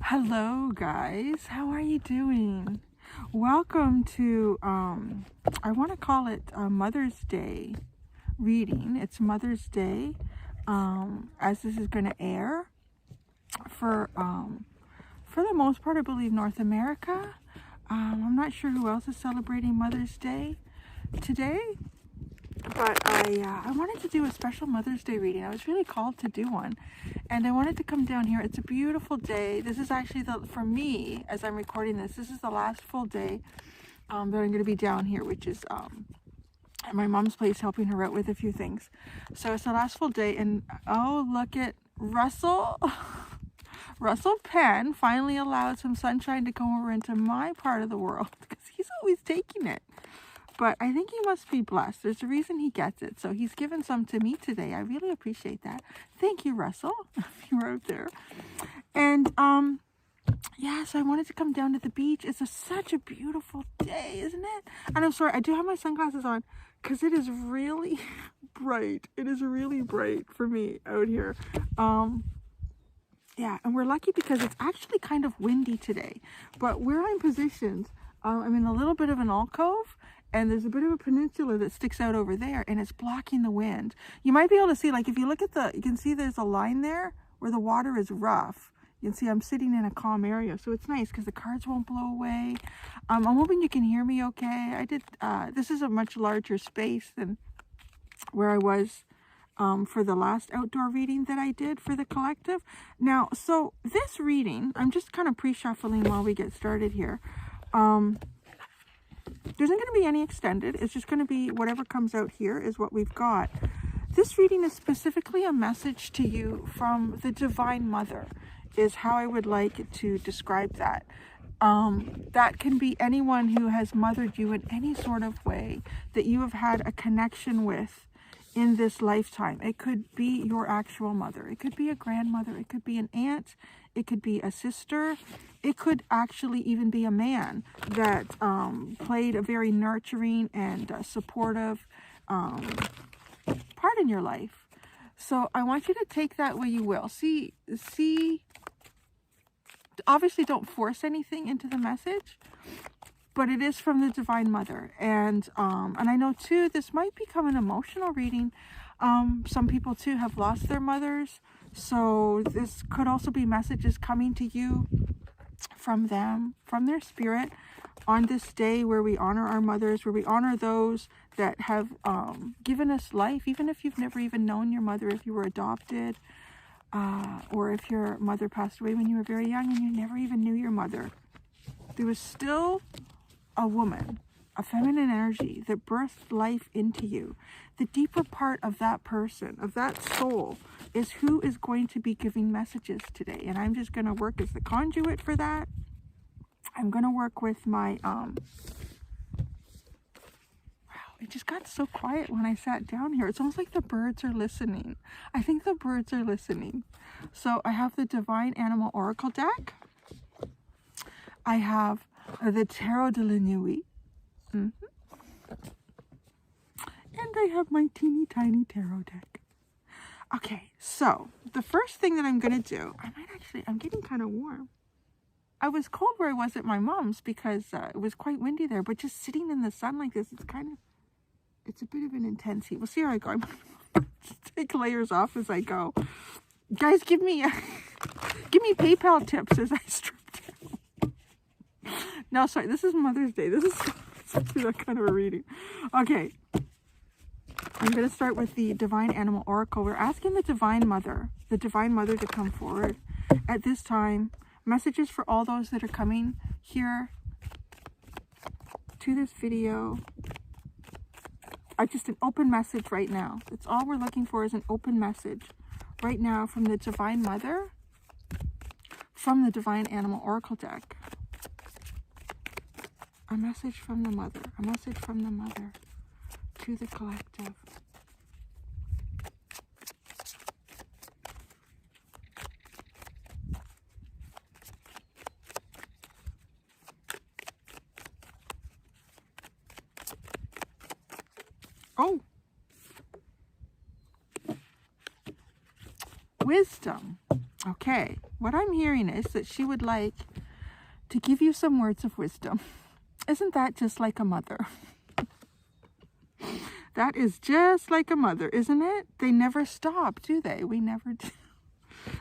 Hello guys, how are you doing? Welcome to I want to call it Mother's Day reading. It's Mother's Day as this is going to air for the most part, I believe North America. I'm not sure who else is celebrating Mother's Day today, but I wanted to do a special Mother's Day reading. I was really called to do one, and I wanted to come down here. It's a beautiful day. This is actually, for me, as I'm recording this is the last full day that I'm going to be down here, which is at my mom's place, helping her out with a few things. So it's the last full day, and oh, look at Russell. Russell Penn finally allowed some sunshine to come over into my part of the world, because he's always taking it. But I think he must be blessed. There's a reason he gets it. So he's given some to me today. I really appreciate that. Thank you, Russell, if you were out there. And yeah, so I wanted to come down to the beach. It's such a beautiful day, isn't it? And I'm sorry, I do have my sunglasses on because it is really bright. It is really bright for me out here. Yeah, and we're lucky because it's actually kind of windy today. But where I'm positioned, I'm in a little bit of an alcove, and there's a bit of a peninsula that sticks out over there, and it's blocking the wind. You might be able to see, like, if you look at you can see there's a line there where the water is rough. You can see I'm sitting in a calm area, so it's nice because the cards won't blow away. I'm hoping you can hear me okay. This is a much larger space than where I was for the last outdoor reading that I did for the collective. Now, so this reading, I'm just kind of pre-shuffling while we get started here. There isn't going to be any extended. It's just going to be whatever comes out here is what we've got. This reading is specifically a message to you from the Divine Mother, is how I would like to describe that. That can be anyone who has mothered you in any sort of way that you have had a connection with in this lifetime. It could be your actual mother. It could be a grandmother. It could be an aunt. It could be a sister. It could actually even be a man that played a very nurturing and supportive part in your life. So I want you to take that way you will. See, obviously don't force anything into the message, but it is from the Divine Mother. And I know too, this might become an emotional reading. Some people too have lost their mothers. So this could also be messages coming to you from them, from their spirit, on this day where we honor our mothers, where we honor those that have given us life, even if you've never even known your mother, if you were adopted, or if your mother passed away when you were very young and you never even knew your mother. There was still a woman, a feminine energy that birthed life into you. The deeper part of that person, of that soul, is who is going to be giving messages today. And I'm just going to work as the conduit for that. I'm going to work with my, wow, it just got so quiet when I sat down here. It's almost like the birds are listening. I think the birds are listening. So I have the Divine Animal Oracle deck. I have the Tarot de la Nuit. And I have my teeny tiny tarot deck. Okay, so the first thing that I'm going to do, I'm getting kind of warm. I was cold where I was at my mom's because it was quite windy there, but just sitting in the sun like this, it's a bit of an intense heat. We'll see how I go. I'm going to take layers off as I go. Guys, give me PayPal tips as I strip down. No, sorry, this is Mother's Day. This is that kind of a reading. Okay. I'm going to start with the Divine Animal Oracle. We're asking the Divine Mother to come forward at this time. Messages for all those that are coming here to this video. Just an open message right now. That's all we're looking for, is an open message right now from the Divine Mother, from the Divine Animal Oracle deck. A message from the Mother. A message from the Mother to the collective. Oh, wisdom. Okay, What I'm hearing is that she would like to give you some words of wisdom. Isn't that just like a mother? That is just like a mother, isn't it? They never stop, do they? We never do.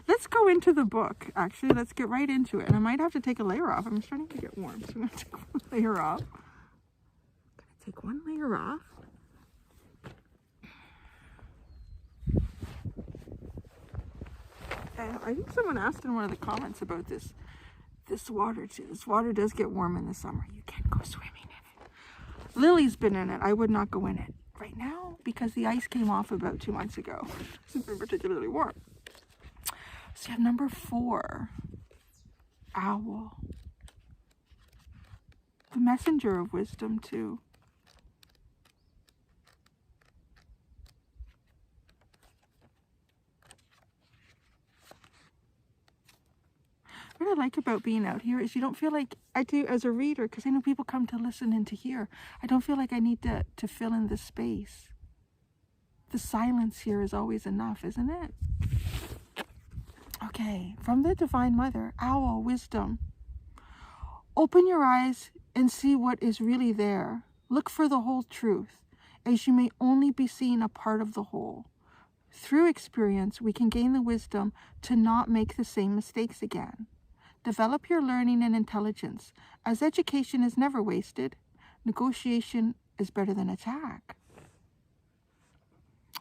Let's go into the book. Actually, let's get right into it. And I might have to take a layer off. I'm starting to get warm, so I'm going to take one layer off. I'm going to take one layer off. And I think someone asked in one of the comments about this water too. This water does get warm in the summer. You can go swimming in it. Lily's been in it. I would not go in it right now because the ice came off about 2 months ago. It's been particularly warm. So you have number 4, owl. The messenger of wisdom too. What I like about being out here is you don't feel like, I do as a reader, because I know people come to listen and to hear. I don't feel like I need to fill in the space. The silence here is always enough, isn't it? Okay, from the Divine Mother, owl, wisdom. Open your eyes and see what is really there. Look for the whole truth, as you may only be seeing a part of the whole. Through experience, we can gain the wisdom to not make the same mistakes again. Develop your learning and intelligence, as education is never wasted. Negotiation is better than attack.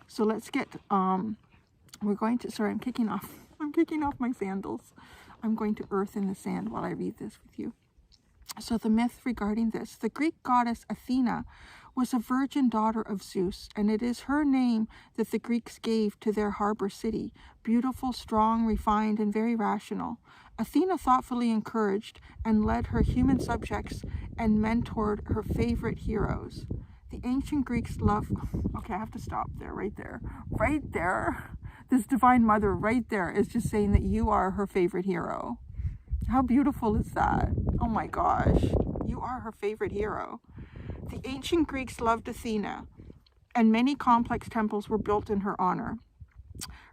So let's get, we're going to, sorry, I'm kicking off my sandals. I'm going to earth in the sand while I read this with you. So the myth regarding this, the Greek goddess Athena was a virgin daughter of Zeus, and it is her name that the Greeks gave to their harbor city, beautiful, strong, refined, and very rational. Athena thoughtfully encouraged and led her human subjects and mentored her favorite heroes. The ancient Greeks loved... Okay, I have to stop there, right there. Right there. This Divine Mother right there is just saying that you are her favorite hero. How beautiful is that? Oh my gosh. You are her favorite hero. The ancient Greeks loved Athena, and many complex temples were built in her honor.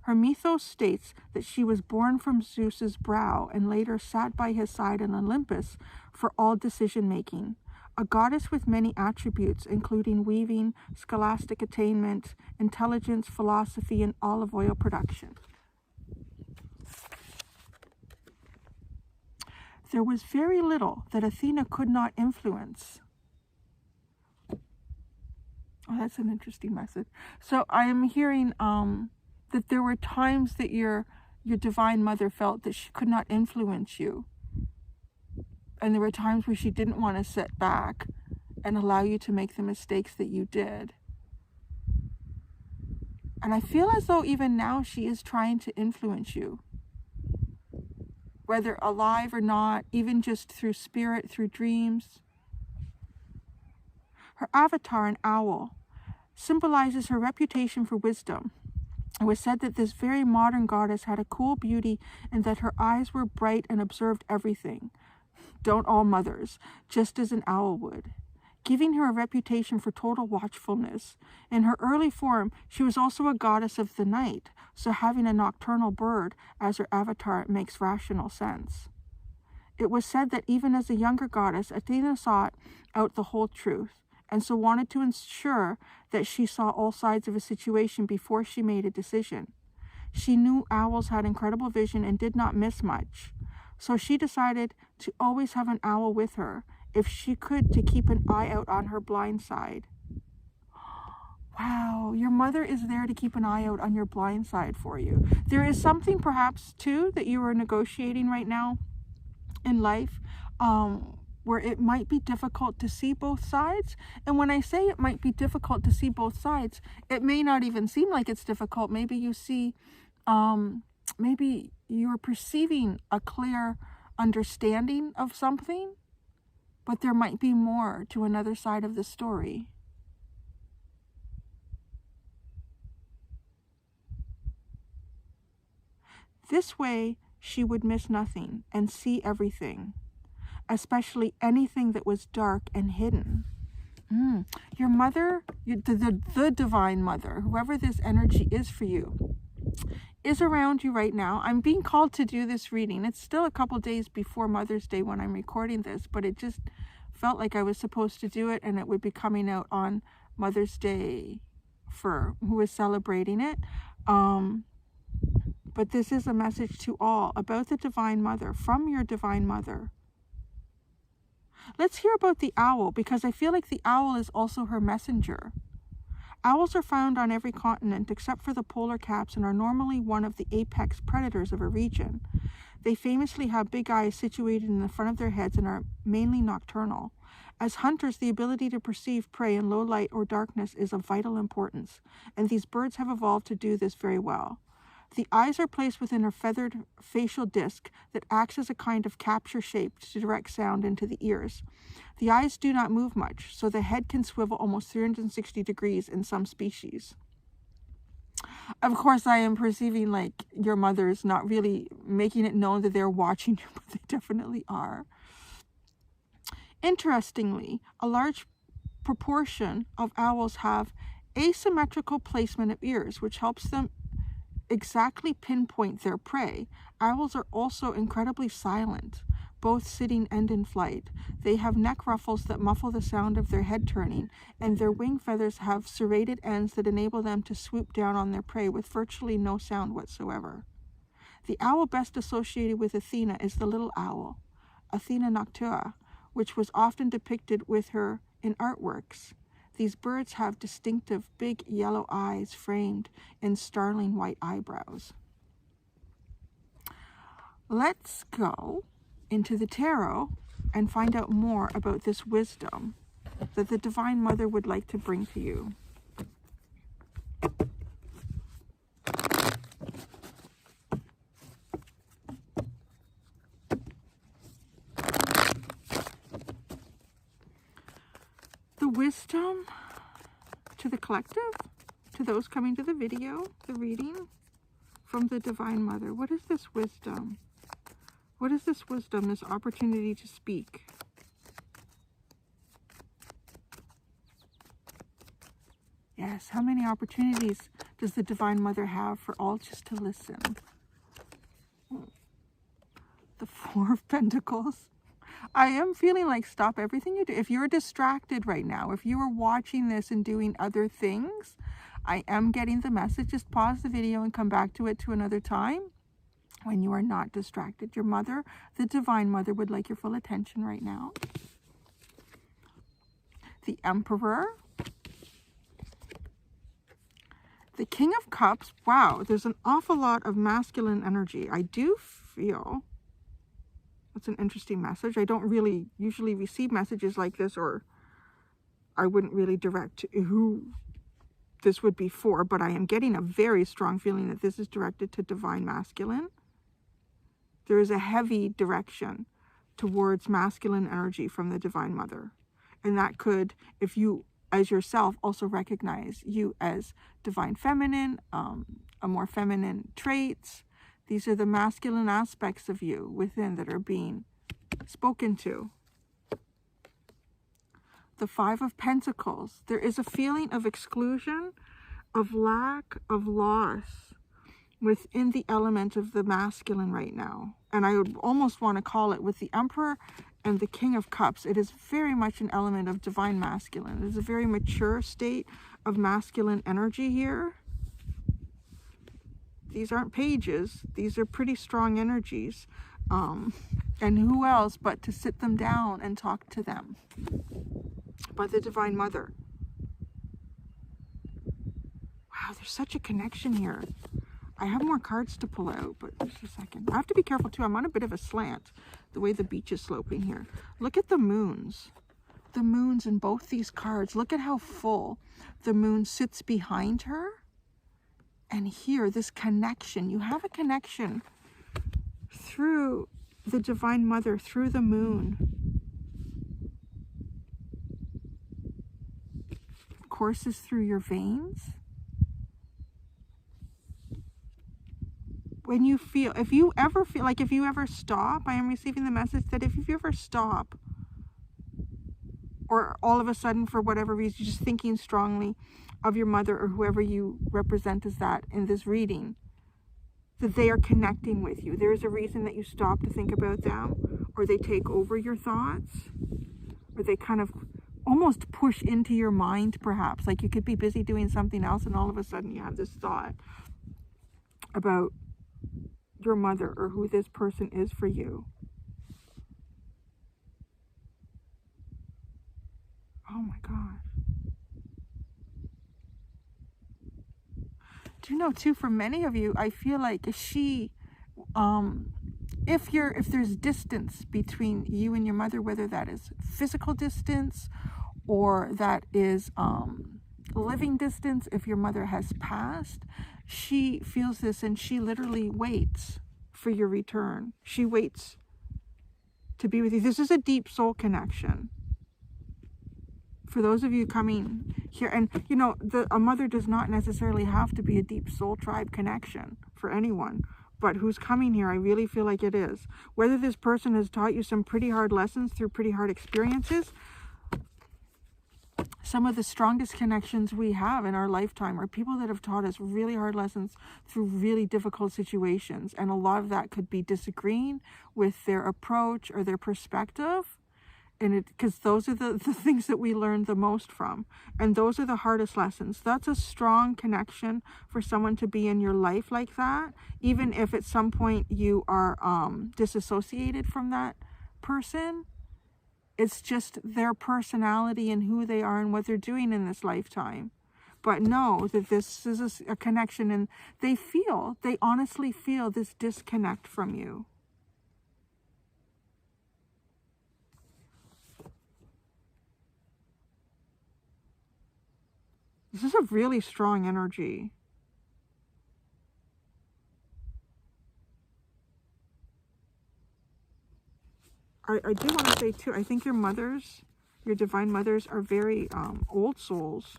Her mythos states that she was born from Zeus's brow and later sat by his side on Olympus for all decision-making. A goddess with many attributes, including weaving, scholastic attainment, intelligence, philosophy, and olive oil production. There was very little that Athena could not influence. Oh, that's an interesting message. So I am hearing that there were times that your Divine Mother felt that she could not influence you. And there were times where she didn't want to sit back and allow you to make the mistakes that you did. And I feel as though even now she is trying to influence you. Whether alive or not, even just through spirit, through dreams. Her avatar, an owl, symbolizes her reputation for wisdom. It was said that this very modern goddess had a cool beauty and that her eyes were bright and observed everything. Don't all mothers, just as an owl would. Giving her a reputation for total watchfulness. In her early form, she was also a goddess of the night, so having a nocturnal bird as her avatar makes rational sense. It was said that even as a younger goddess, Athena sought out the whole truth, and so wanted to ensure that she saw all sides of a situation before she made a decision. She knew owls had incredible vision and did not miss much, so she decided to always have an owl with her, if she could, to keep an eye out on her blind side. Wow, your mother is there to keep an eye out on your blind side for you. There is something perhaps too that you are negotiating right now in life, where it might be difficult to see both sides. And when I say it might be difficult to see both sides, it may not even seem like it's difficult. Maybe you see, maybe you're perceiving a clear understanding of something, but there might be more to another side of the story. This way, she would miss nothing and see everything, especially anything that was dark and hidden. Your mother, the Divine Mother, whoever this energy is for you, is around you right now. I'm being called to do this reading. It's still a couple days before Mother's Day when I'm recording this, but it just felt like I was supposed to do it, and it would be coming out on Mother's Day for who is celebrating it. But this is a message to all about the Divine Mother, from your Divine Mother. Let's hear about the owl, because I feel like the owl is also her messenger. Owls are found on every continent except for the polar caps and are normally one of the apex predators of a region. They famously have big eyes situated in the front of their heads and are mainly nocturnal. As hunters, the ability to perceive prey in low light or darkness is of vital importance, and these birds have evolved to do this very well. The eyes are placed within a feathered facial disc that acts as a kind of capture shape to direct sound into the ears. The eyes do not move much, so the head can swivel almost 360 degrees in some species. Of course, I am perceiving like your mother's not really making it known that they're watching you, but they definitely are. Interestingly, a large proportion of owls have asymmetrical placement of ears, which helps them exactly pinpoint their prey. Owls are also incredibly silent, both sitting and in flight. They have neck ruffles that muffle the sound of their head turning, and their wing feathers have serrated ends that enable them to swoop down on their prey with virtually no sound whatsoever. The owl best associated with Athena is the little owl, Athena noctua, which was often depicted with her in artworks. These birds have distinctive big yellow eyes framed in startling white eyebrows. Let's go into the tarot and find out more about this wisdom that the Divine Mother would like to bring to you. The wisdom to the collective, to those coming to the video, the reading from the Divine Mother. What is this wisdom? What is this wisdom, this opportunity to speak? Yes, how many opportunities does the Divine Mother have for all just to listen? The Four of Pentacles. I am feeling like stop everything you do. If you're distracted right now, if you are watching this and doing other things, I am getting the message. Just pause the video and come back to it to another time when you are not distracted. Your mother, the Divine Mother, would like your full attention right now. The Emperor. The King of Cups. Wow, there's an awful lot of masculine energy. I do feel... That's an interesting message. I don't really usually receive messages like this, or I wouldn't really direct who this would be for, but I am getting a very strong feeling that this is directed to Divine Masculine. There is a heavy direction towards masculine energy from the Divine Mother. And that could, if you as yourself also recognize you as Divine Feminine, a more feminine traits. These are the masculine aspects of you within that are being spoken to. The Five of Pentacles. There is a feeling of exclusion, of lack, of loss within the element of the masculine right now. And I would almost want to call it with the Emperor and the King of Cups. It is very much an element of Divine Masculine. It is a very mature state of masculine energy here. These aren't pages. These are pretty strong energies. And who else but to sit them down and talk to them? But the Divine Mother. Wow, there's such a connection here. I have more cards to pull out, but just a second. I have to be careful too. I'm on a bit of a slant, the way the beach is sloping here. Look at the moons. The moons in both these cards. Look at how full the moon sits behind her. And here, this connection. You have a connection through the Divine Mother, through the moon. Courses through your veins. When you feel, if you ever feel like, if you ever stop, I am receiving the message that if you ever stop, or all of a sudden, for whatever reason, you're just thinking strongly of your mother or whoever you represent as that in this reading, that they are connecting with you. There is a reason that you stop to think about them, or they take over your thoughts, or they kind of almost push into your mind, perhaps. Like you could be busy doing something else and all of a sudden you have this thought about your mother or who this person is for you. Oh my gosh. Do you know too, for many of you, I feel like she, if there's distance between you and your mother, whether that is physical distance or that is living distance, if your mother has passed, she feels this and she literally waits for your return. She waits to be with you. This is a deep soul connection. For those of you coming here, and you know, a mother does not necessarily have to be a deep soul tribe connection for anyone, but who's coming here, I really feel like it is. Whether this person has taught you some pretty hard lessons through pretty hard experiences, some of the strongest connections we have in our lifetime are people that have taught us really hard lessons through really difficult situations. And a lot of that could be disagreeing with their approach or their perspective. And because those are the things that we learn the most from. And those are the hardest lessons. That's a strong connection for someone to be in your life like that. Even if at some point you are disassociated from that person. It's just their personality and who they are and what they're doing in this lifetime. But know that this is a connection, and they honestly feel this disconnect from you. This is a really strong energy. I do want to say too, I think your mothers, your divine mothers, are very old souls.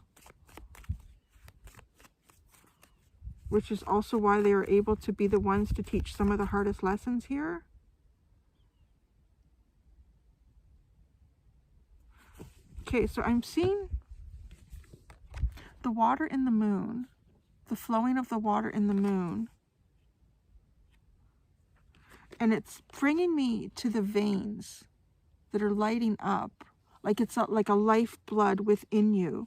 Which is also why they are able to be the ones to teach some of the hardest lessons here. Okay, so I'm seeing the water in the moon, the flowing of the water in the moon. And it's bringing me to the veins that are lighting up, like it's like a lifeblood within you.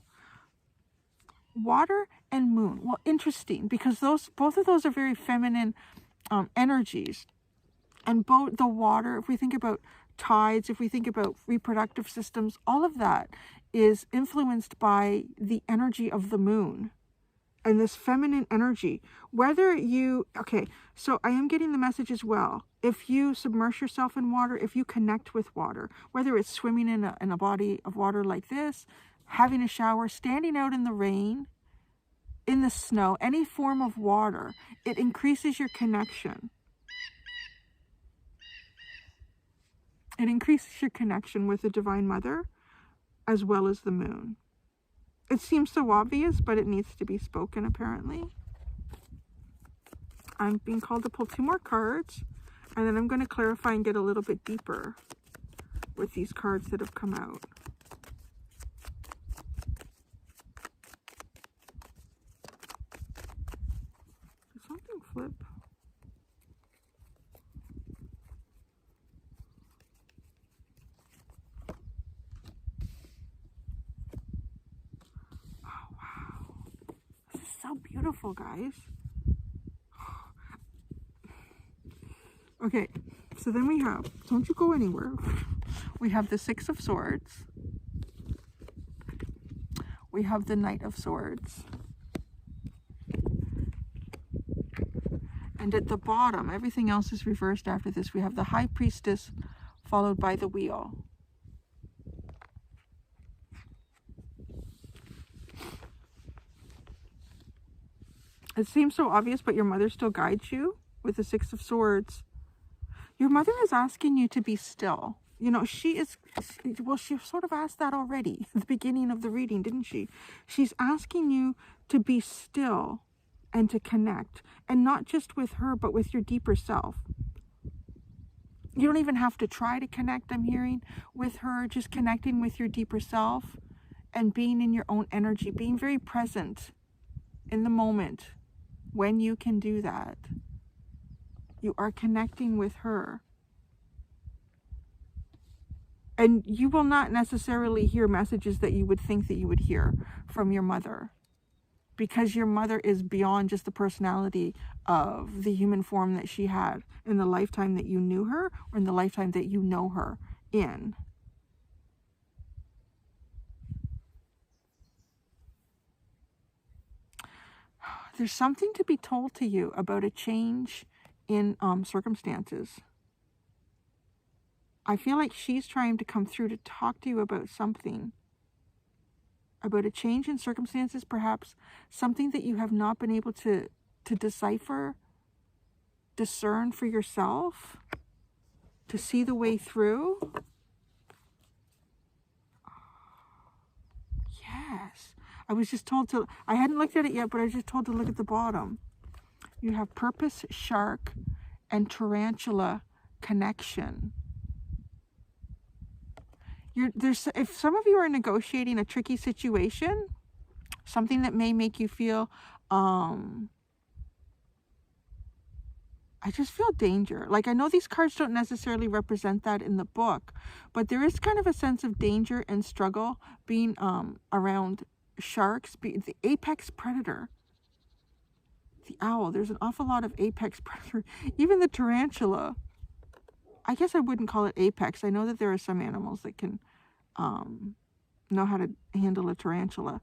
Water and moon. Well, interesting, because both of those are very feminine energies. And both the water, if we think about tides, if we think about reproductive systems, all of that is influenced by the energy of the moon. And this feminine energy, okay, so I am getting the message as well. If you submerge yourself in water, if you connect with water, whether it's swimming in a body of water like this, having a shower, standing out in the rain, in the snow, any form of water, it increases your connection. It increases your connection with the Divine Mother as well as the moon. It seems so obvious, but it needs to be spoken, apparently. I'm being called to pull 2 more cards, and then I'm going to clarify and get a little bit deeper with these cards that have come out. Did something flip? So beautiful, guys. Okay, so then we have, don't you go anywhere. We have the 6 of Swords. We have the Knight of Swords. And at the bottom, everything else is reversed after this. We have the High Priestess followed by the Wheel. It seems so obvious, but your mother still guides you with the 6 of Swords. Your mother is asking you to be still. You know, she sort of asked that already at the beginning of the reading, didn't she? She's asking you to be still and to connect. And not just with her, but with your deeper self. You don't even have to try to connect, I'm hearing, with her. Just connecting with your deeper self and being in your own energy. Being very present in the moment when you can do that. You are connecting with her. And you will not necessarily hear messages that you would think that you would hear from your mother, because your mother is beyond just the personality of the human form that she had in the lifetime that you knew her, or in the lifetime that you know her in. There's something to be told to you about a change in circumstances. I feel like she's trying to come through to talk to you about something. About a change in circumstances, perhaps something that you have not been able to decipher, discern for yourself, to see the way through. Yes. I was just told to, I hadn't looked at it yet, but I was just told to look at the bottom. You have purpose, shark, and tarantula connection. If some of you are negotiating a tricky situation, something that may make you feel, I just feel danger. Like, I know these cards don't necessarily represent that in the book, but there is kind of a sense of danger and struggle being around sharks, the apex predator. The owl, there's an awful lot of apex predator. Even the tarantula. I guess I wouldn't call it apex. I know that there are some animals that can know how to handle a tarantula.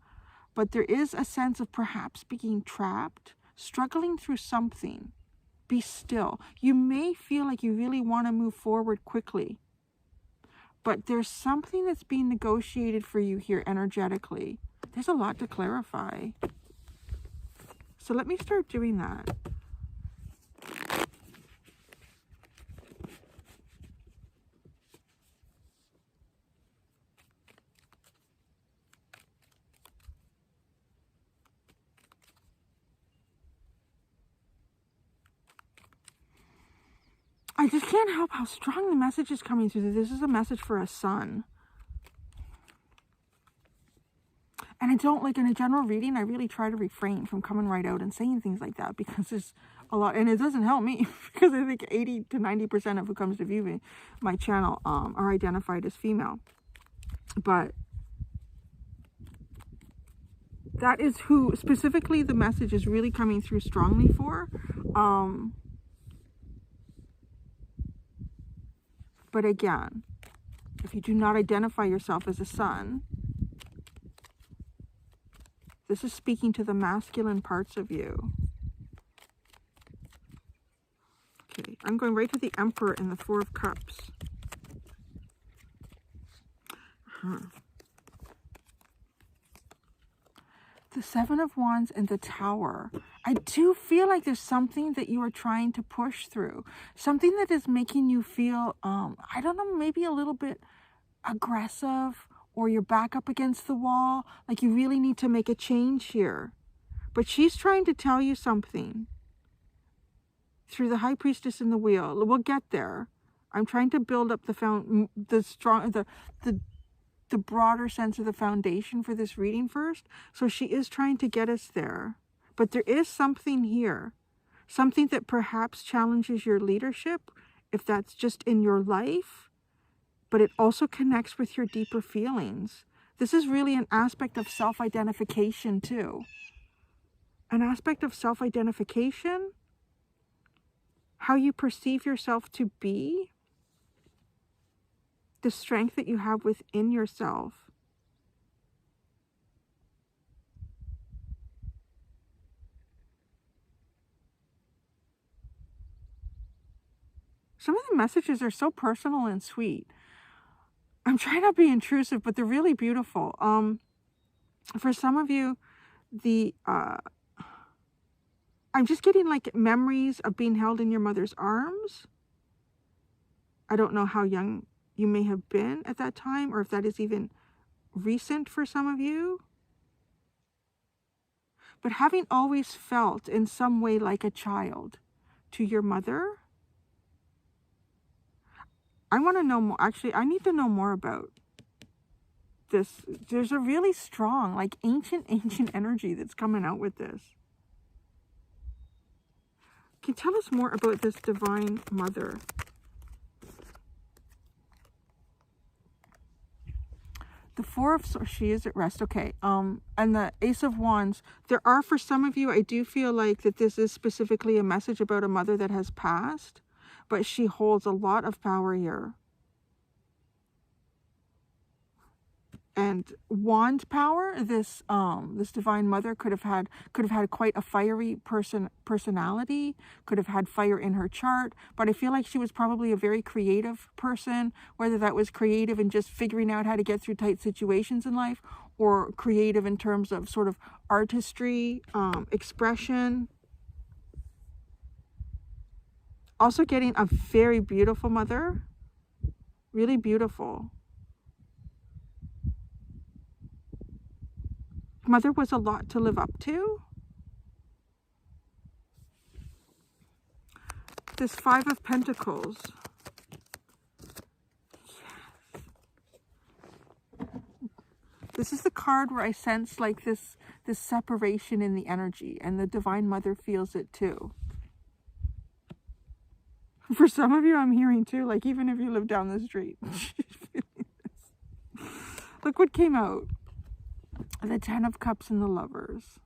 But there is a sense of perhaps being trapped, struggling through something. Be still. You may feel like you really want to move forward quickly. But there's something that's being negotiated for you here energetically. There's a lot to clarify. So let me start doing that. I just can't help how strong the message is coming through. This is a message for a son. And I don't, like, in a general reading, I really try to refrain from coming right out and saying things like that, because there's a lot, and it doesn't help me, because I think 80 to 90% of who comes to view my channel are identified as female. But that is who specifically the message is really coming through strongly for. But again, if you do not identify yourself as a son, this is speaking to the masculine parts of you. Okay, I'm going right to the Emperor and the Four of Cups. The Seven of Wands and the Tower. I do feel like there's something that you are trying to push through. Something that is making you feel, I don't know, maybe a little bit aggressive, or you're back up against the wall. Like you really need to make a change here. But she's trying to tell you something. Through the High Priestess and the Wheel. We'll get there. I'm trying to build up the broader sense of the foundation for this reading first. So she is trying to get us there. But there is something here. Something that perhaps challenges your leadership, if that's just in your life. But it also connects with your deeper feelings. This is really an aspect of self-identification too. An aspect of self-identification. How you perceive yourself to be. The strength that you have within yourself. Some of the messages are so personal and sweet. I'm trying not to be intrusive, but they're really beautiful. For some of you, I'm just getting like memories of being held in your mother's arms. I don't know how young you may have been at that time, or if that is even recent for some of you. But having always felt in some way like a child to your mother, I want to know more. Actually, I need to know more about this. There's a really strong, like ancient energy that's coming out with this. Can you tell us more about this Divine Mother? The Four of Swords, she is at rest. Okay. And the Ace of Wands. There are, for some of you, I do feel like that this is specifically a message about a mother that has passed, but she holds a lot of power here. And wand power, this Divine Mother could have had quite a fiery personality, could have had fire in her chart, but I feel like she was probably a very creative person, whether that was creative in just figuring out how to get through tight situations in life, or creative in terms of sort of artistry, expression. Also getting a very beautiful mother, really beautiful. Mother was a lot to live up to. This Five of Pentacles. Yes. This is the card where I sense like this separation in the energy, and the Divine Mother feels it too. For some of you, I'm hearing too, like even if you live down the street. Look what came out. The Ten of Cups and the Lovers.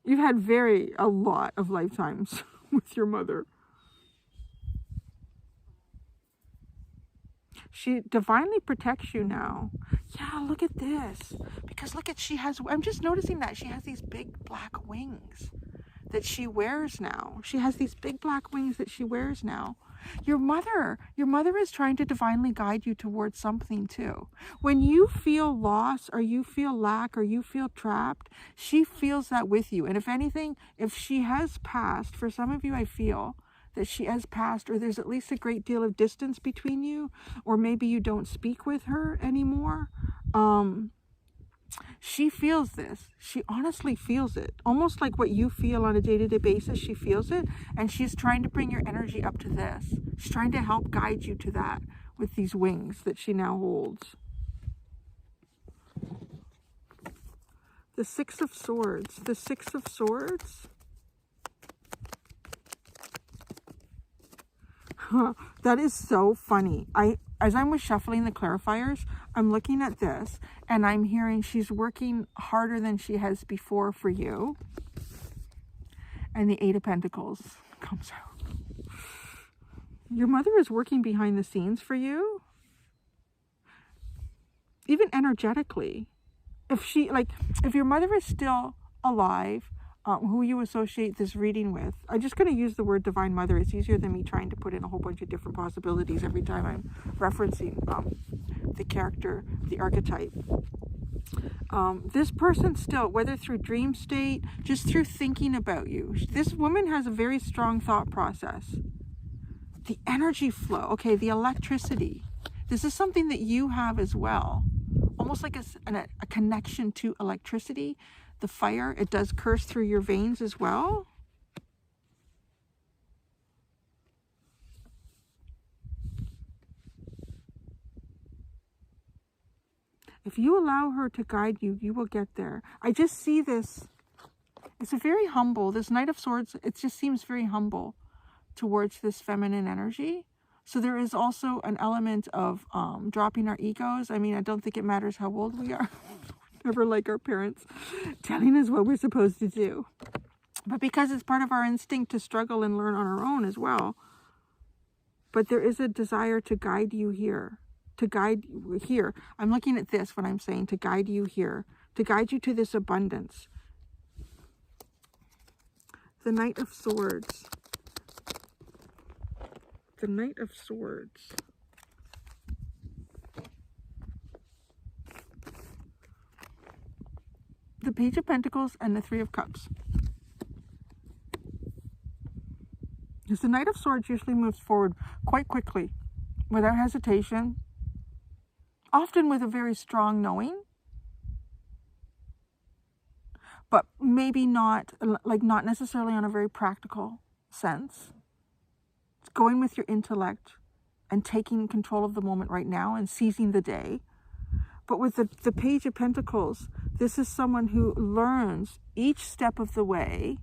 You've had a lot of lifetimes with your mother. She divinely protects you now. Yeah, look at this. Because look at, I'm just noticing that she has these big black wings that she wears now. She has these big black wings that she wears now. Your mother is trying to divinely guide you towards something too. When you feel loss, or you feel lack, or you feel trapped, she feels that with you. And if anything, if she has passed, for some of you, I feel that she has passed, or there's at least a great deal of distance between you, or maybe you don't speak with her anymore. She feels this. She honestly feels it. Almost like what you feel on a day-to-day basis, she feels it. And she's trying to bring your energy up to this. She's trying to help guide you to that with these wings that she now holds. The Six of Swords. The Six of Swords. That is so funny. As I was shuffling the clarifiers, I'm looking at this and I'm hearing she's working harder than she has before for you. And the Eight of Pentacles comes out. Your mother is working behind the scenes for you. Even energetically. If your mother is still alive, who you associate this reading with, I'm just going to use the word Divine Mother. It's easier than me trying to put in a whole bunch of different possibilities every time I'm referencing the character, the archetype. This person still, whether through dream state, just through thinking about you, this woman has a very strong thought process. The energy flow, okay, the electricity. This is something that you have as well. Almost like a connection to electricity. The fire, it does curse through your veins as well. If you allow her to guide you, you will get there. I just see this. It's a very humble, this Knight of Swords, it just seems very humble towards this feminine energy. So there is also an element of dropping our egos. I mean, I don't think it matters how old we are. Never like our parents telling us what we're supposed to do. But because it's part of our instinct to struggle and learn on our own as well. But there is a desire to guide you here. To guide you here. I'm looking at this when I'm saying to guide you here. To guide you to this abundance. The Knight of Swords. The Knight of Swords. The Page of Pentacles and the Three of Cups. Because the Knight of Swords usually moves forward quite quickly, without hesitation, often with a very strong knowing, but maybe not necessarily on a very practical sense. It's going with your intellect and taking control of the moment right now and seizing the day. But with the Page of Pentacles, this is someone who learns each step of the way.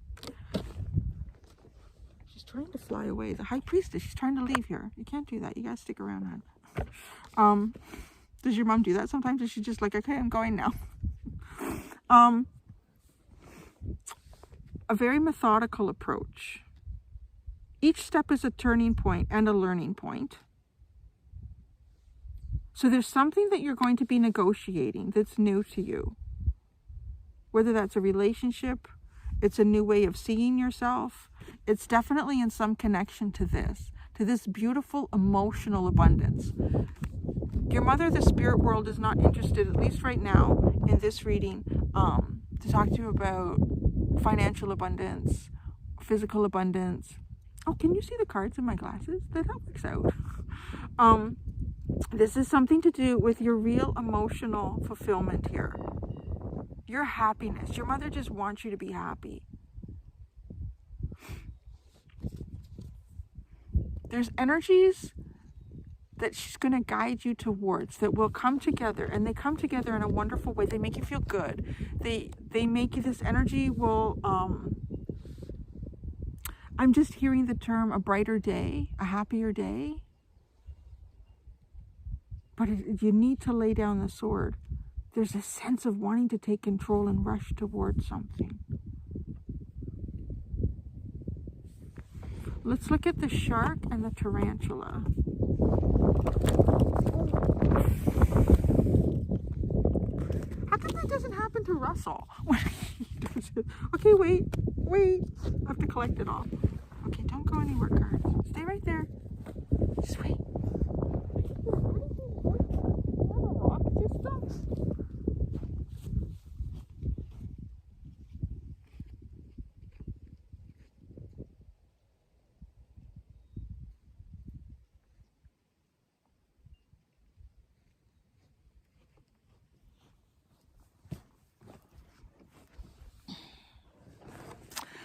She's trying to fly away. The High Priestess, she's trying to leave here. You can't do that. You gotta stick around, hon. Does your mom do that sometimes? Is she just like, okay, I'm going now? A very methodical approach. Each step is a turning point and a learning point. So there's something that you're going to be negotiating that's new to you. Whether that's a relationship, it's a new way of seeing yourself. It's definitely in some connection to this beautiful emotional abundance. Your mother, the spirit world, is not interested, at least right now in this reading, to talk to you about financial abundance, physical abundance. Oh, can you see the cards in my glasses? That works out. This is something to do with your real emotional fulfillment here. Your happiness. Your mother just wants you to be happy. There's energies that she's going to guide you towards that will come together, and they come together in a wonderful way. They make you feel good. They make you, this energy will, I'm just hearing the term a brighter day, a happier day. But you need to lay down the sword. There's a sense of wanting to take control and rush towards something. Let's look at the shark and the tarantula. How come that doesn't happen to Russell? Okay, wait. I have to collect it all. Okay, don't go anywhere, cards. Stay right there. Just wait.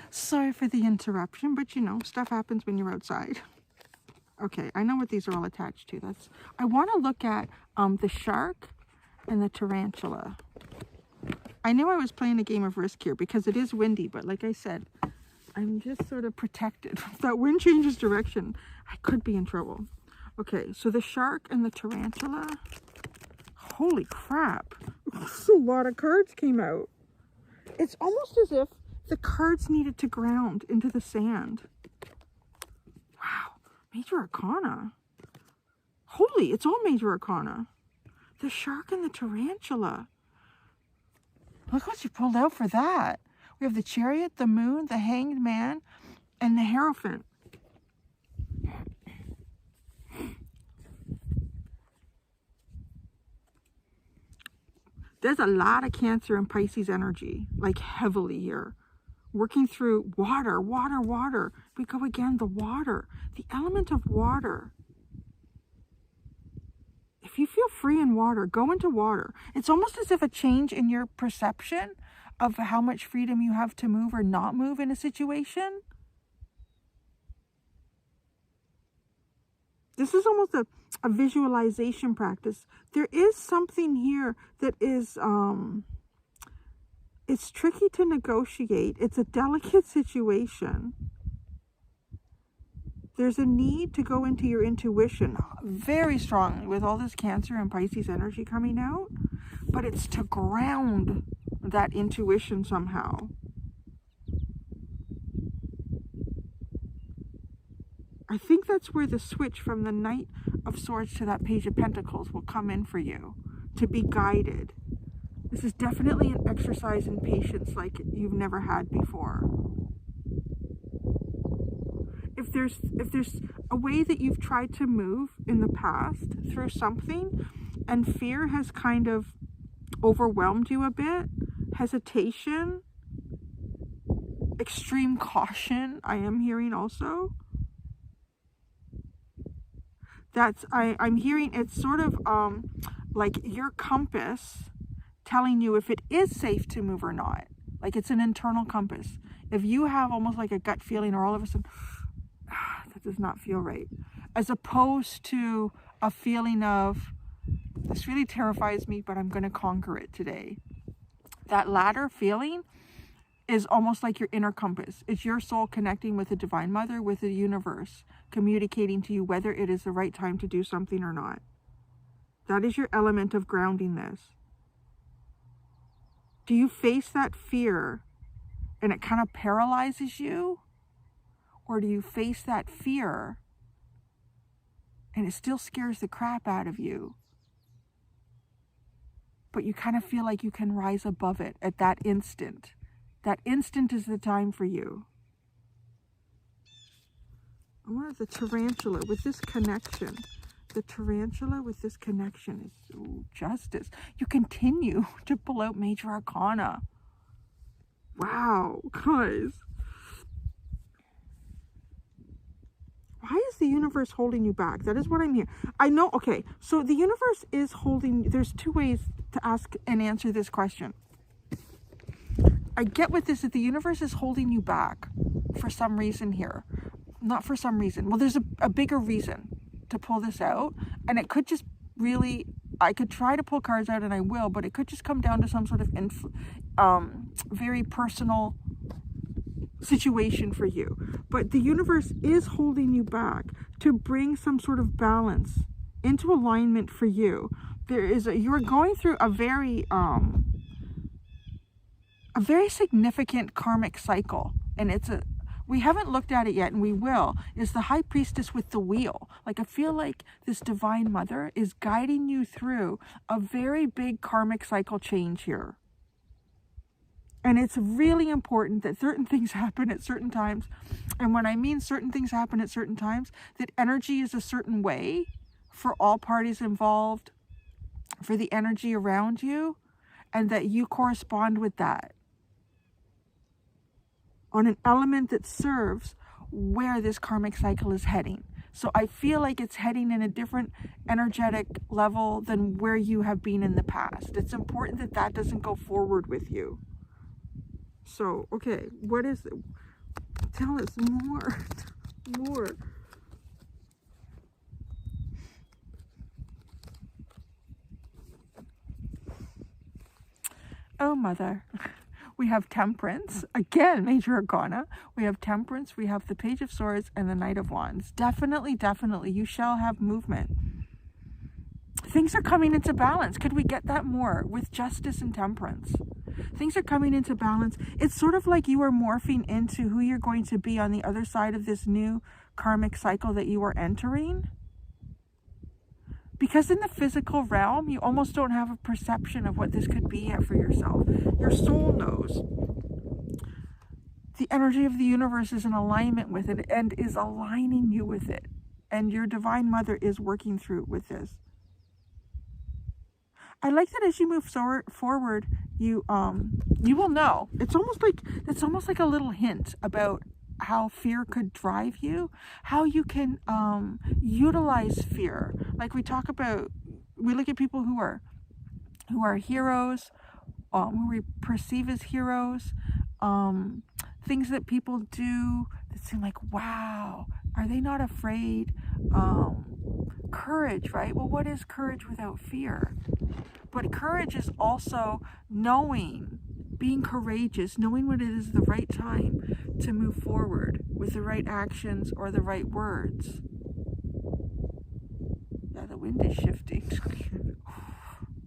Sorry for the interruption, but you know, stuff happens when you're outside. Okay, I know what these are all attached to. I want to look at the shark and the tarantula. I knew I was playing a game of Risk here because it is windy, but like I said, I'm just sort of protected. If that wind changes direction, I could be in trouble. Okay, so the shark and the tarantula. Holy crap. A lot of cards came out. It's almost as if the cards needed to ground into the sand. Wow. Major Arcana. Holy, it's all Major Arcana. The shark and the tarantula. Look what you pulled out for that. We have the Chariot, the Moon, the Hanged Man, and the Hierophant. There's a lot of Cancer and Pisces energy, like heavily here. Working through water. We go again, the water. The element of water. If you feel free in water, go into water. It's almost as if a change in your perception of how much freedom you have to move or not move in a situation. This is almost a visualization practice. There is something here that is, it's tricky to negotiate. It's a delicate situation. There's a need to go into your intuition very strongly with all this Cancer and Pisces energy coming out, but it's to ground that intuition somehow. I think that's where the switch from the Knight of Swords to that Page of Pentacles will come in for you, to be guided. This is definitely an exercise in patience like you've never had before. If there's a way that you've tried to move in the past through something and fear has kind of overwhelmed you a bit, hesitation, extreme caution, I am hearing also. I'm hearing it's sort of like your compass telling you if it is safe to move or not. Like it's an internal compass. If you have almost like a gut feeling or all of a sudden, that does not feel right. As opposed to a feeling of, this really terrifies me, but I'm going to conquer it today. That latter feeling is almost like your inner compass. It's your soul connecting with the Divine Mother, with the universe, communicating to you whether it is the right time to do something or not. That is your element of grounding this. Do you face that fear and it kind of paralyzes you? Or do you face that fear and it still scares the crap out of you, but you kind of feel like you can rise above it at that instant? That instant is the time for you. I want the tarantula with this connection. The tarantula with this connection is justice. You continue to pull out major arcana. Wow, guys. Why is the universe holding you back? That is what I'm hearing. I know, okay, so the universe is holding, there's two ways to ask and answer this question. I get with this, that the universe is holding you back for some reason here. Not for some reason. Well, there's a bigger reason to pull this out. And it could just really, I could try to pull cards out and I will, but it could just come down to some sort of very personal situation for you. But the universe is holding you back to bring some sort of balance into alignment for you. You're going through a very significant karmic cycle, and we haven't looked at it yet, and we will, is the High Priestess with the wheel. Like, I feel like this Divine Mother is guiding you through a very big karmic cycle change here. And it's really important that certain things happen at certain times. And when I mean certain things happen at certain times, that energy is a certain way for all parties involved, for the energy around you, and that you correspond with that on an element that serves where this karmic cycle is heading. So I feel like it's heading in a different energetic level than where you have been in the past. It's important that that doesn't go forward with you. So, okay, what is it? Tell us more. More. Oh, Mother. We have Temperance. Again, major arcana. We have Temperance. We have the Page of Swords and the Knight of Wands. Definitely, definitely, you shall have movement. Things are coming into balance. Could we get that more with Justice and Temperance? Things are coming into balance. It's sort of like you are morphing into who you're going to be on the other side of this new karmic cycle that you are entering. Because in the physical realm, you almost don't have a perception of what this could be yet for yourself. Your soul knows. The energy of the universe is in alignment with it and is aligning you with it. And your Divine Mother is working through with this. I like that as you move forward, you will know. It's almost like a little hint about how fear could drive you, how you can utilize fear. Like we talk about, we look at people who are heroes, who we perceive as heroes, things that people do that seem like, wow, are they not afraid? Courage, right? Well, what is courage without fear? But courage is also knowing, being courageous, knowing when it is the right time to move forward with the right actions or the right words. Yeah, the wind is shifting.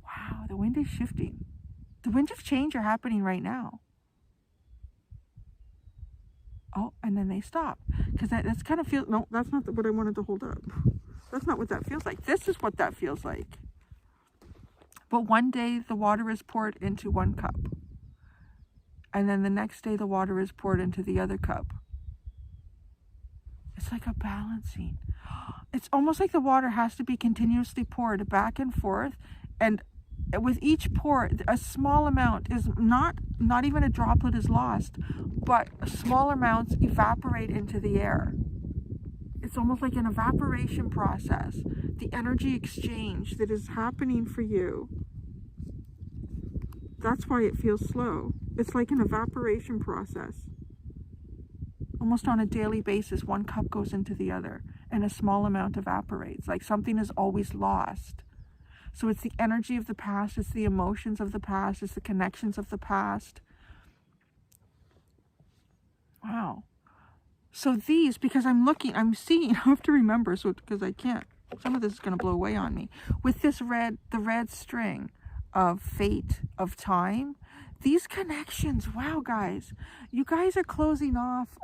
Wow, the wind is shifting. The winds of change are happening right now. Oh, and then they stop. Because that's kind of feels, no, that's not what I wanted to hold up. That's not what that feels like. This is what that feels like. But one day the water is poured into one cup. And then the next day the water is poured into the other cup. It's like a balancing. It's almost like the water has to be continuously poured back and forth. And with each pour, a small amount is not even a droplet is lost, but small amounts evaporate into the air. It's almost like an evaporation process. The energy exchange that is happening for you. That's why it feels slow. It's like an evaporation process. Almost on a daily basis, one cup goes into the other and a small amount evaporates, like something is always lost. So it's the energy of the past, it's the emotions of the past, it's the connections of the past. Wow. So these, because I'm seeing, I have to remember, so because I can't, some of this is going to blow away on me. With this the red string of fate, of time, these connections, wow, guys, you guys are closing off,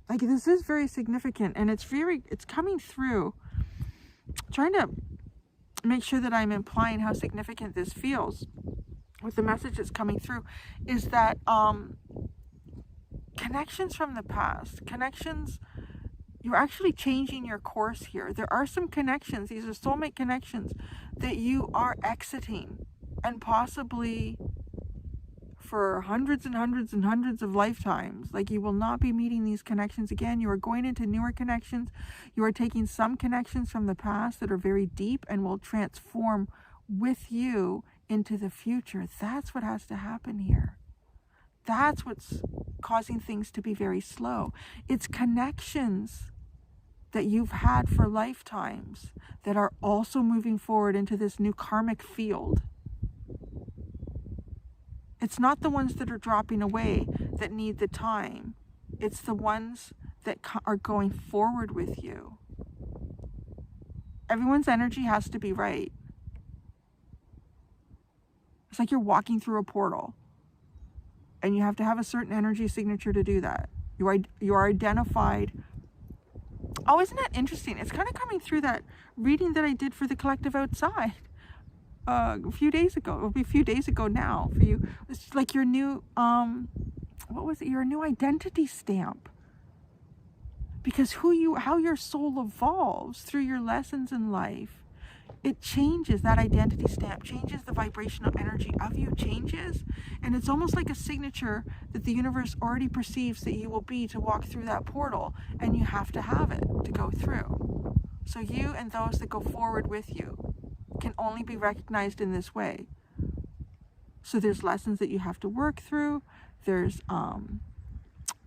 like this is very significant, and it's coming through. I'm trying to make sure that I'm implying how significant this feels with the message that's coming through, is that, connections from the past, connections, you're actually changing your course here. There are some connections, these are soulmate connections, that you are exiting, and possibly for hundreds and hundreds and hundreds of lifetimes. Like, you will not be meeting these connections again. You are going into newer connections. You are taking some connections from the past that are very deep and will transform with you into the future. That's what has to happen here. That's what's causing things to be very slow. It's connections that you've had for lifetimes that are also moving forward into this new karmic field. It's not the ones that are dropping away that need the time. It's the ones that are going forward with you. Everyone's energy has to be right. It's like you're walking through a portal. And you have to have a certain energy signature to do that. You are identified. Oh, isn't that interesting? It's kind of coming through that reading that I did for the collective outside a few days ago. It'll be a few days ago now for you. It's like your new, what was it? Your new identity stamp. Because how your soul evolves through your lessons in life, it changes, that identity stamp changes, the vibrational energy of you changes, and it's almost like a signature that the universe already perceives that you will be to walk through that portal, and you have to have it to go through. So you and those that go forward with you can only be recognized in this way. So there's lessons that you have to work through, there's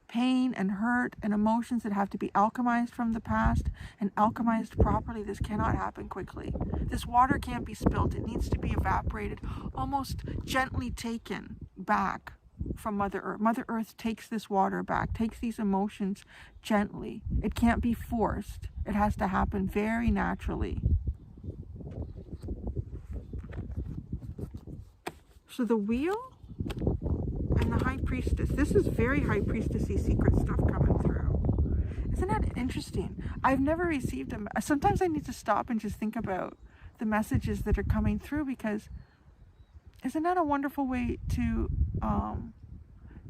pain and hurt and emotions that have to be alchemized from the past, and alchemized properly. This cannot happen quickly. This water can't be spilt. It needs to be evaporated, almost gently taken back from Mother Earth. Mother Earth takes this water back, takes these emotions gently. It can't be forced. It has to happen very naturally. So the wheel and the High Priestess. This is very High Priestessy secret stuff coming through. Isn't that interesting? I've never received them. Sometimes I need to stop and just think about the messages that are coming through, because isn't that a wonderful way to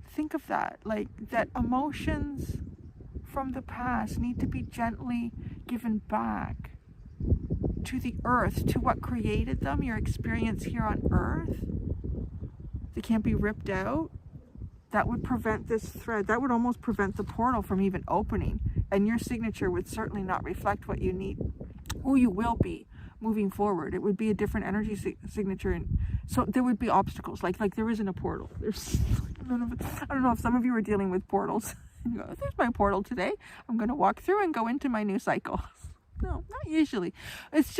think of that? Like, that emotions from the past need to be gently given back to the earth, to what created them, your experience here on earth. They can't be ripped out. That would prevent this thread. That would almost prevent the portal from even opening. And your signature would certainly not reflect what you need, who you will be moving forward. It would be a different energy signature. And so there would be obstacles. Like there isn't a portal. There's, I don't know if some of you are dealing with portals. You go, there's my portal today. I'm going to walk through and go into my new cycle. No, not usually. It's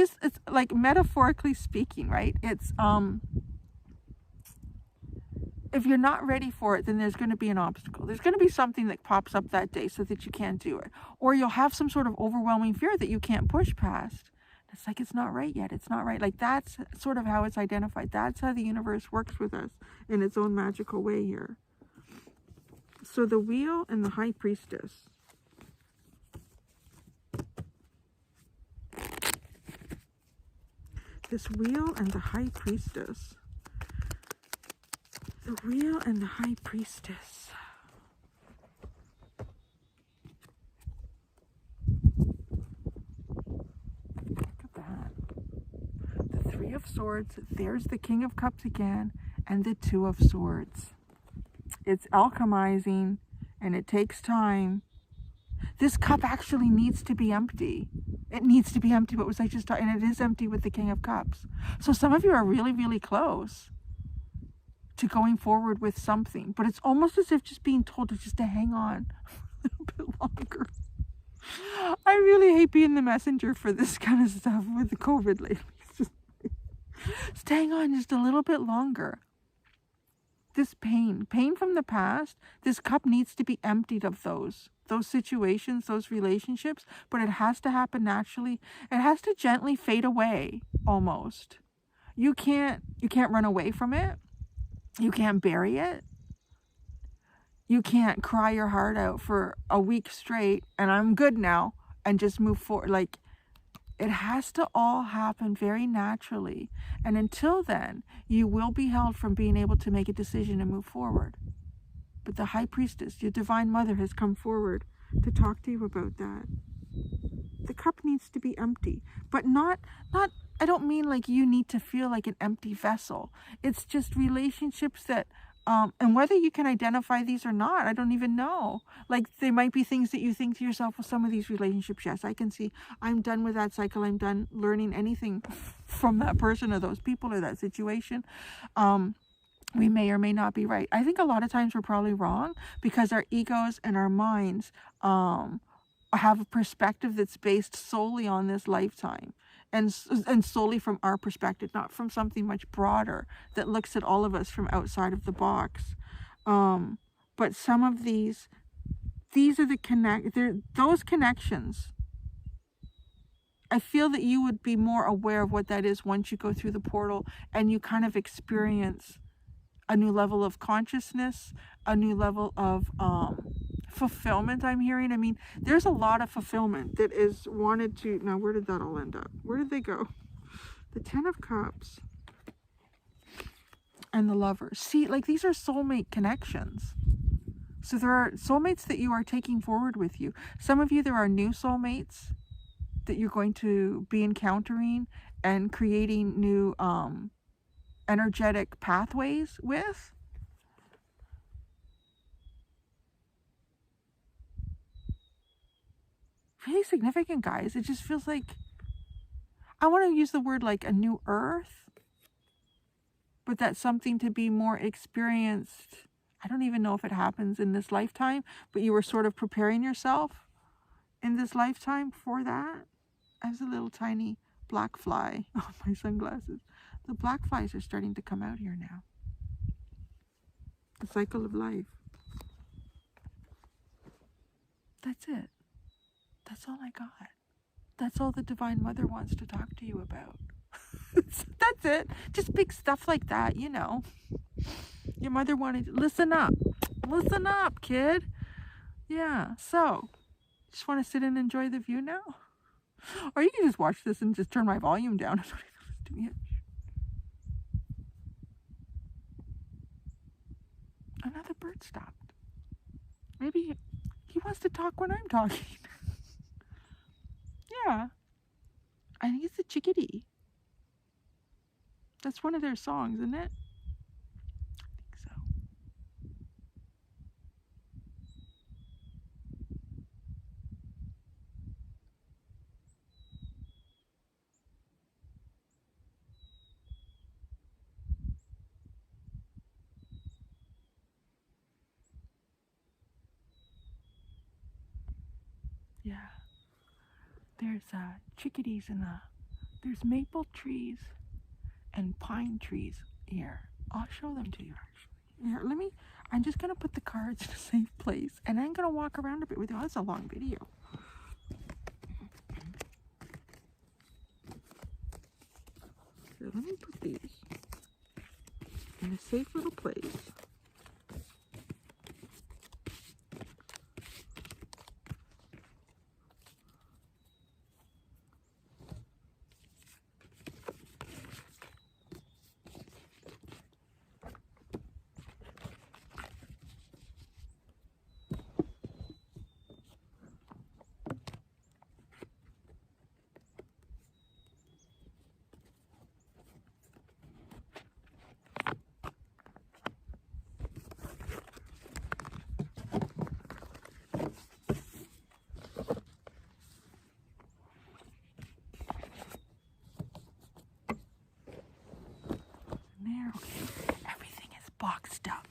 like, metaphorically speaking, right? It's, if you're not ready for it, then there's going to be an obstacle. There's going to be something that pops up that day so that you can't do it. Or you'll have some sort of overwhelming fear that you can't push past. It's like, it's not right yet. It's not right. Like, that's sort of how it's identified. That's how the universe works with us in its own magical way here. So the wheel and the High Priestess. This wheel and the High Priestess. The wheel and the High Priestess. Look at that. The Three of Swords. There's the King of Cups again. And the Two of Swords. It's alchemizing. And it takes time. This cup actually needs to be empty. It needs to be empty. What was I just talking? And it is empty with the King of Cups. So some of you are really, really close to going forward with something, but it's almost as if just being told to hang on a little bit longer. I really hate being the messenger for this kind of stuff with the COVID lately. Staying on just a little bit longer. This pain from the past, this cup needs to be emptied of those situations, those relationships, but it has to happen naturally. It has to gently fade away, almost. You can't run away from it. You can't bury it. You can't cry your heart out for a week straight and I'm good now and just move forward. Like, it has to all happen very naturally. And until then, you will be held from being able to make a decision and move forward. But the High Priestess, your Divine Mother, has come forward to talk to you about that. The cup needs to be empty. But not, I don't mean like you need to feel like an empty vessel. It's just relationships that, and whether you can identify these or not, I don't even know. Like, there might be things that you think to yourself, well, some of these relationships, yes, I can see, I'm done with that cycle. I'm done learning anything from that person or those people or that situation. We may or may not be right. I think a lot of times we're probably wrong because our egos and our minds have a perspective that's based solely on this lifetime. And solely from our perspective, not from something much broader that looks at all of us from outside of the box. But some of these are those connections. I feel that you would be more aware of what that is once you go through the portal and you kind of experience a new level of consciousness, a new level of fulfillment, I'm hearing. I mean, there's a lot of fulfillment that is wanted to... Now, where did that all end up? Where did they go? The Ten of Cups and the Lovers. See, like, these are soulmate connections. So there are soulmates that you are taking forward with you. Some of you, there are new soulmates that you're going to be encountering and creating new energetic pathways with. Really significant, guys. It just feels like, I want to use the word like a new earth, but that's something to be more experienced. I don't even know if it happens in this lifetime, but you were sort of preparing yourself in this lifetime for that. I have a little tiny black fly on my sunglasses. The black flies are starting to come out here now. The cycle of life. That's it. That's all I got. That's all the Divine Mother wants to talk to you about. That's it. Just big stuff like that, you know. Your mother wanted to listen up. Listen up, kid. Yeah, so just want to sit and enjoy the view now? Or you can just watch this and just turn my volume down and don't even listen to me. Another bird stopped. Maybe he wants to talk when I'm talking. Yeah. I think it's a chickadee. That's one of their songs, isn't it? I think so. Yeah. There's chickadees in there's maple trees and pine trees here. I'll show them to you actually. Here, I'm just going to put the cards in a safe place and I'm going to walk around a bit with you. Oh, that's a long video. Here, let me put these in a safe little place. Boxed up.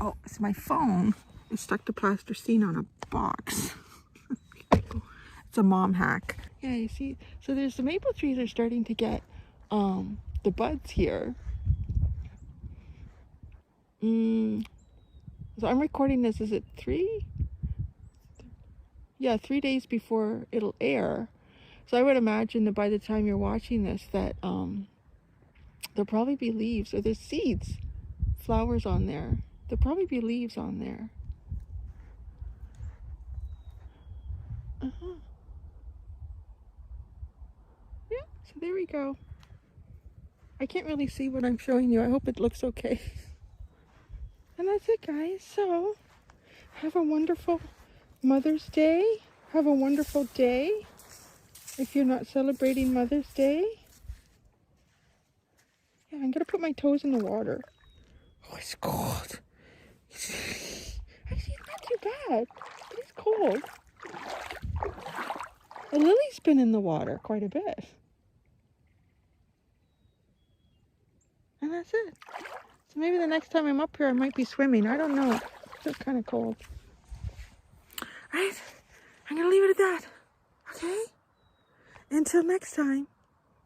Oh, it's my phone. I stuck to plasticine on a box. It's a mom hack. Yeah, you see, so there's the maple trees are starting to get the buds here. So I'm recording this, is it 3? Yeah, 3 days before it'll air. So I would imagine that by the time you're watching this that there'll probably be leaves, or there's seeds, flowers on there. There'll probably be leaves on there. Yeah, so there we go. I can't really see what I'm showing you. I hope it looks okay. And that's it, guys. So have a wonderful Mother's Day. Have a wonderful day. If you're not celebrating Mother's Day. Yeah, I'm gonna put my toes in the water. Oh, it's cold. Actually, it's not too bad. It is cold. The lily's been in the water quite a bit. And that's it. So maybe the next time I'm up here, I might be swimming. I don't know. It's kind of cold. Right? I'm gonna leave it at that. Okay? Until next time,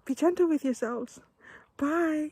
be gentle with yourselves. Bye.